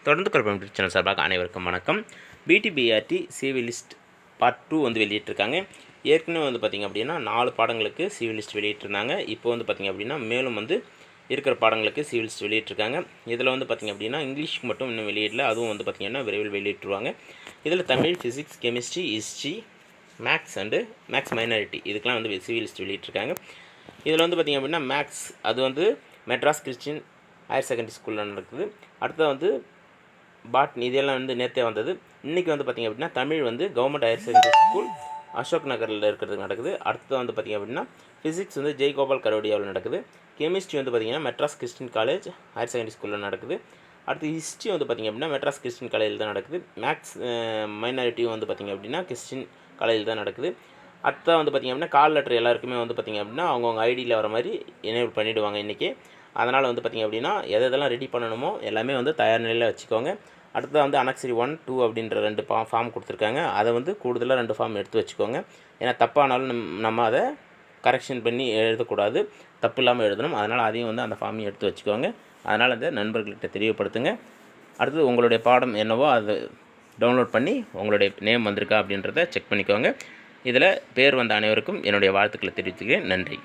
தொடர்ந்து குழப்பம் சேனல் சார்பாக அனைவருக்கும் வணக்கம். பிடிபிஆர்டி சிவி லிஸ்ட் பார்ட் 2 வந்து வெளியிட்டிருக்காங்க. ஏற்கனவே வந்து பார்த்திங்க அப்படின்னா 4 பாடங்களுக்கு சிவி லிஸ்ட் வெளியிட்டிருந்தாங்க. இப்போ வந்து பார்த்திங்க அப்படின்னா மேலும் வந்து இருக்கிற பாடங்களுக்கு சிவி லிஸ்ட் வெளியிட்டிருக்காங்க. இதில் வந்து பார்த்திங்க அப்படின்னா இங்கிலீஷ்க்கு மட்டும் இன்னும் வெளியிடல. அதுவும் வந்து பார்த்திங்கன்னா விரைவில் வெளியிட்டுருவாங்க. இதில் Tamil, physics, chemistry, history, maths and maths minority இதுக்கெலாம் வந்து சிவி லிஸ்ட் வெளியிட்டிருக்காங்க. இதில் வந்து பார்த்திங்க அப்படின்னா மேக்ஸ் அது வந்து மெட்ராஸ் கிறிஸ்டின் ஹையர் செகண்டரி ஸ்கூலில் நடக்குது. அடுத்தது வந்து பாட்னி இதெல்லாம் வந்து நேற்றே வந்தது. இன்றைக்கி வந்து பார்த்திங்க அப்படின்னா தமிழ் வந்து government higher secondary school Ashok நகரில் இருக்கிறது நடக்குது. அடுத்தது வந்து பார்த்திங்க அப்படின்னா ஃபிசிக்ஸ் வந்து ஜெய்கோபால் கரோடியாவில் நடக்குது. கெமிஸ்ட்ரி வந்து பார்த்திங்கன்னா Madras Christian college higher secondary ஸ்கூலில் நடக்குது. அடுத்து ஹிஸ்ட்ரி வந்து பார்த்திங்க அப்படின்னா மெட்ராஸ் கிறிஸ்டின் காலேஜில் தான் நடக்குது. மேக்ஸ் மைனாரிட்டியும் வந்து பார்த்திங்க அப்படின்னா கிறிஸ்டின் காலேஜில் தான் நடக்குது. அடுத்தது வந்து பார்த்திங்க அப்படின்னா கால் லெட்டர் எல்லாருக்குமே வந்து பார்த்திங்க அப்படின்னா அவங்கவுங்க ஐடியில் வர மாதிரி எனேபிள் பண்ணிவிடுவாங்க இன்றைக்கி. அதனால் வந்து பார்த்திங்க அப்படின்னா எதெல்லாம் ரெடி பண்ணணுமோ எல்லாமே வந்து தயார் நிலையில் வச்சுக்கோங்க. அடுத்தது வந்து அனக்சரி 1, 2 அப்படின்ற 2 ஃபார்ம் கொடுத்துருக்காங்க. அதை வந்து கூடுதலாக 2 ஃபார்ம் எடுத்து வச்சுக்கோங்க. ஏன்னா தப்பானாலும் நம்ம அதை கரெக்ஷன் பண்ணி எழுதக்கூடாது, தப்பு இல்லாமல் எழுதணும். அதனால் அதையும் வந்து அந்த ஃபார்மையும் எடுத்து வச்சுக்கோங்க. அதனால் அந்த நண்பர்கள்கிட்ட தெரியப்படுத்துங்க. அடுத்தது உங்களுடைய பாடம் என்னவோ அதை டவுன்லோட் பண்ணி உங்களுடைய நேம் வந்திருக்கா அப்படின்றத செக் பண்ணிக்கோங்க. இதில் பேர் வந்த அனைவருக்கும் என்னுடைய வாழ்த்துக்களை தெரிவித்துக்கிறேன். நன்றி.